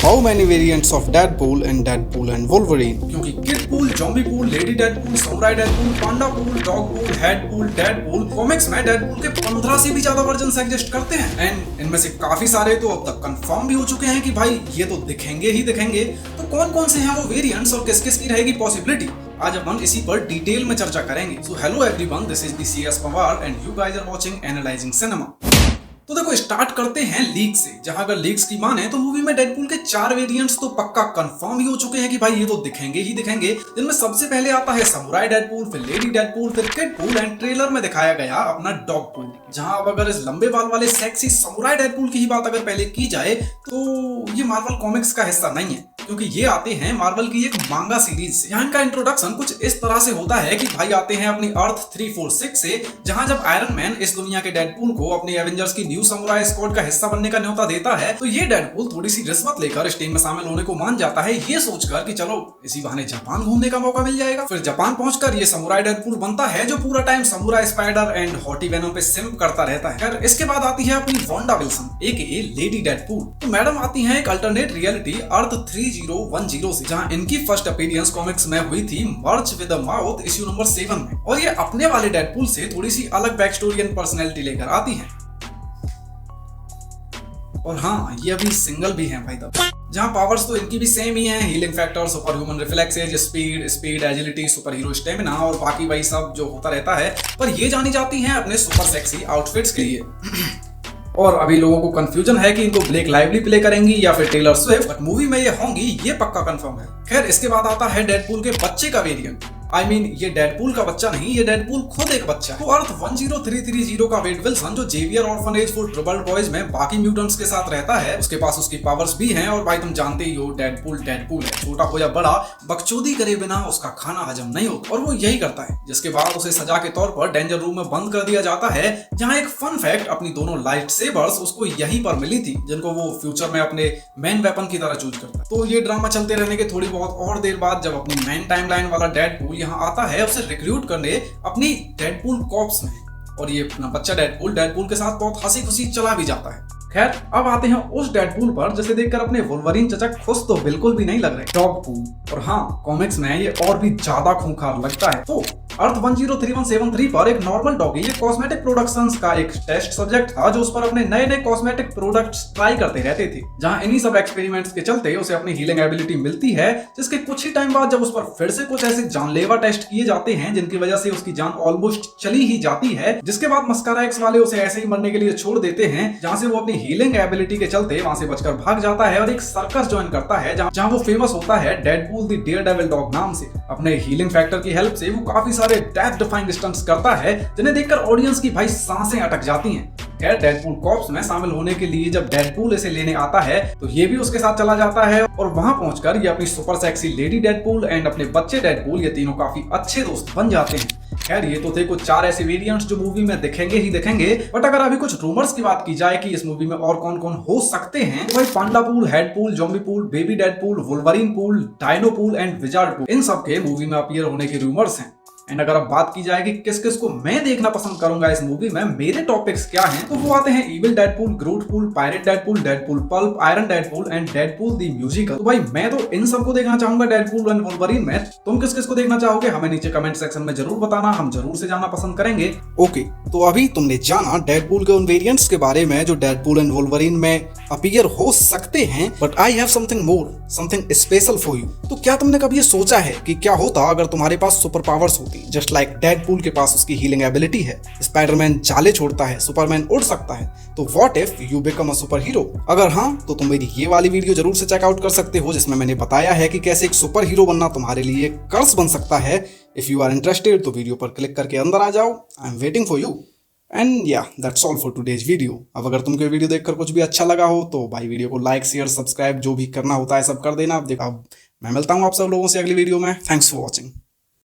How many variants of Deadpool in Deadpool and Wolverine? क्योंकि kid pool, zombie pool, lady Deadpool, samurai Deadpool, panda pool, dog pool, head pool, Deadpool, comics में Deadpool के 15 से भी ज्यादा version exist करते हैं and इनमें से काफी सारे तो अब तक कंफर्म भी हो चुके हैं कि भाई ये तो दिखेंगे ही दिखेंगे। तो कौन कौन से हैं वो वेरिएंट्स और किस किस की रहेगी पॉसिबिलिटी, आज अपन इसी पर डिटेल में चर्चा करेंगे। So hello everyone, this is the CS Pawar and you guys are watching analysing cinema. तो देखो स्टार्ट करते हैं लीक से, जहां अगर लीक्स की माने तो मूवी में डेडपूल के 4 वेरिएंट्स तो पक्का कंफर्म ही हो चुके हैं कि भाई ये तो दिखेंगे ही दिखेंगे। जिनमें सबसे पहले आता है समुराई डेडपूल, फिर लेडी डेडपूल, फिर किड पूल एंड ट्रेलर में दिखाया गया अपना डॉग पूल। जहां अब अगर इस लंबे बाल वाले सेक्सी समुराई डेडपूल की ही बात अगर पहले की जाए तो ये मार्वल कॉमिक्स का हिस्सा नहीं है, क्योंकि ये आते हैं मार्वल की एक मांगा सीरीज से। यहाँ इनका इंट्रोडक्शन कुछ इस तरह से होता है कि भाई आते हैं अपनी अर्थ 346 से, जहां जब आयरन मैन इस दुनिया के डेडपूल को अपनी एवेंजर्स की न्यू समुराई स्क्वाड का हिस्सा बनने का न्योता देता है, तो ये डेडपूल थोड़ी सी रिश्वत लेकर इस टीम में शामिल होने को मान जाता है, ये सोचकर कि चलो इसी बहाने जापान घूमने का मौका मिल जाएगा। फिर जापान पहुंचकर ये समुराई डेडपूल बनता है, जो पूरा time samurai spider and hottie venom पे सिम्प करता रहता है। फिर इसके बाद आती है अपनी Wanda Wilson aka lady Deadpool. तो मैडम आती है एक अल्टरनेट रियलिटी अर्थ 3010 से, जहां इनकी फर्स्ट अपीयरेंस कॉमिक्स में हुई थी मर्च with the mouth issue number 7 में, और ये अपने वाले डेडपूल से थोड़ी सी अलग बैक स्टोरी एंड पर्सनैलिटी लेकर आती है। और हाँ, ये अभी सिंगल भी है भाई तब, जहां पावर्स तो इनकी भी सेम ही हैं, healing factor, super human reflexes, speed agility, super hero stamina और बाकी वही सब जो होता रहता है। पर ये जानी जाती हैं अपने सुपर सेक्सी आउटफिट्स के लिए। और अभी लोगों को कंफ्यूजन है कि इनको ब्लेक लाइवली प्ले करेंगी या फिर टेलर स्विफ्ट, बट मूवी में ये होंगी, ये पक्का कंफर्म है। खैर इसके बाद आता है डेडपूल के बच्चे का वेरिएंट। ये डेडपूल का बच्चा नहीं, ये डेडपूल खुद एक बच्चा है। तो अर्थ 10330 का वेड विल्सन, जो Xavier orphanage for troubled boys में बाकी म्यूटेंट्स के साथ रहता है, उसके पास उसकी पावर्स भी हैं। और भाई तुम जानते ही हो डेडपूल है, छोटा हो या बड़ा, बकचोदी करे बिना उसका खाना हजम नहीं होता, और वो यही करता है। जिसके बाद उसे सजा के तौर पर डेंजर रूम में बंद कर दिया जाता है, जहां एक फन फैक्ट, अपनी दोनों लाइट सेबर्स उसको यहीं पर मिली थी, जिनको वो फ्यूचर में अपने मेन वेपन की तरह चूज करता है। तो ये ड्रामा चलते रहने के थोड़ी बहुत और देर बाद जब अपनी मेन टाइमलाइन वाला डेडपूल यहाँ आता है उसे रिक्रूट करने अपनी डेडपूल कॉर्प्स में, और ये अपना बच्चा डेडपूल के साथ बहुत हंसी खुशी चला भी जाता है। खैर अब आते हैं उस डेडपूल पर जिसे देखकर अपने वुल्वरीन चचा खुश तो बिल्कुल भी नहीं लग रहे, डॉग पूल। और हाँ, कॉमिक्स में ये और भी ज्यादा खूंखार लगता है। तो अर्थ 103173 पर एक नॉर्मल डॉगी ये कॉस्मेटिक प्रोडक्शंस का एक टेस्ट सब्जेक्ट था, जो उस पर अपने नए नए कॉस्मेटिक प्रोडक्ट्स ट्राई करते रहते थे। जहां इन्हीं सब एक्सपेरिमेंट्स के चलते उसे अपनी हीलिंग एबिलिटी मिलती है, जिसके कुछ ही टाइम बाद जब उस पर फिर से कुछ ऐसे जानलेवा टेस्ट किए जाते हैं जिनकी वजह से उसकी जान ऑलमोस्ट चली ही जाती है। जिसके बाद मस्कारा एक्स वाले उसे ऐसे ही मरने के लिए छोड़ देते हैं, जहां से वो अपनी हीलिंग एबिलिटी के चलते वहां से बचकर भाग जाता है और एक सर्कस ज्वाइन करता है, जहां वो फेमस होता है डेडपूल द डेयरडेविल डॉग नाम से। अपने हीलिंग फैक्टर की हेल्प से वो काफी सारे डेथ डिफाइंग स्टंट्स करता है, जिन्हें देखकर ऑडियंस की भाई सांसें अटक जाती हैं। खैर डेडपूल कॉर्प्स में शामिल होने के लिए जब डेडपूल इसे लेने आता है तो ये भी उसके साथ चला जाता है, और वहां पहुंचकर ये अपनी super sexy lady Deadpool and अपने बच्चे डेडपूल, ये तीनों काफी अच्छे दोस्त बन जाते हैं। खैर ये तो थे कुछ 4 ऐसे वेरिएंट्स जो मूवी में दिखेंगे ही दिखेंगे, बट अगर अभी कुछ रूमर्स की बात की जाए कि इस मूवी में और कौन कौन हो सकते हैं, तो भाई panda pool, head pool, zombie pool, baby Deadpool, Wolverine pool, dino pool and wizard pool, इन सब के मूवी में अपीयर होने के रूमर्स हैं। एंड अगर अब बात की जाए कि किस किस को मैं देखना पसंद करूंगा इस मूवी में, मेरे टॉपिक्स क्या हैं, तो वो आते हैं evil Deadpool, Groot pool, pirate Deadpool, Deadpool pulp, iron Deadpool and Deadpool the musical. तो भाई मैं तो इन सबको देखना चाहूंगा डेडपूल एंड वुल्वरीन में। तुम किस किस को देखना चाहोगे हमें नीचे कमेंट सेक्शन में जरूर बताना, हम जरूर से जानना पसंद करेंगे। ओके, तो अभी तुमने जाना डेडपूल के उन वेरिएंट्स के बारे में जो डेडपूल एंड वुल्वरीन में अपीयर हो सकते हैं, but I have something more, something special for you. तो क्या तुमने कभी ये सोचा है कि क्या होता अगर तुम्हारे पास सुपर पावर्स होती, जस्ट लाइक डेडपूल के पास उसकी हीलिंग एबिलिटी है, स्पाइडरमैन जाले छोड़ता है, सुपरमैन उड़ सकता है, तो what if you become a super hero? अगर हाँ, तो तुम मेरी ये वाली वीडियो जरूर से चेकआउट कर सकते हो, जिसमें मैंने बताया है कि कैसे एक सुपर हीरो बनना तुम्हारे लिए एक कर्स बन सकता है। इफ यू आर इंटरेस्टेड तो वीडियो पर क्लिक करके अंदर आ जाओ, I am waiting for you. And yeah that's all for today's video. अब अगर तुमको वीडियो देखकर कुछ भी अच्छा लगा हो तो भाई वीडियो को लाइक, शेयर, सब्सक्राइब जो भी करना होता है सब कर देना। अब देखो, मैं मिलता हूँ आप सब लोगों से अगली वीडियो में। Thanks for watching.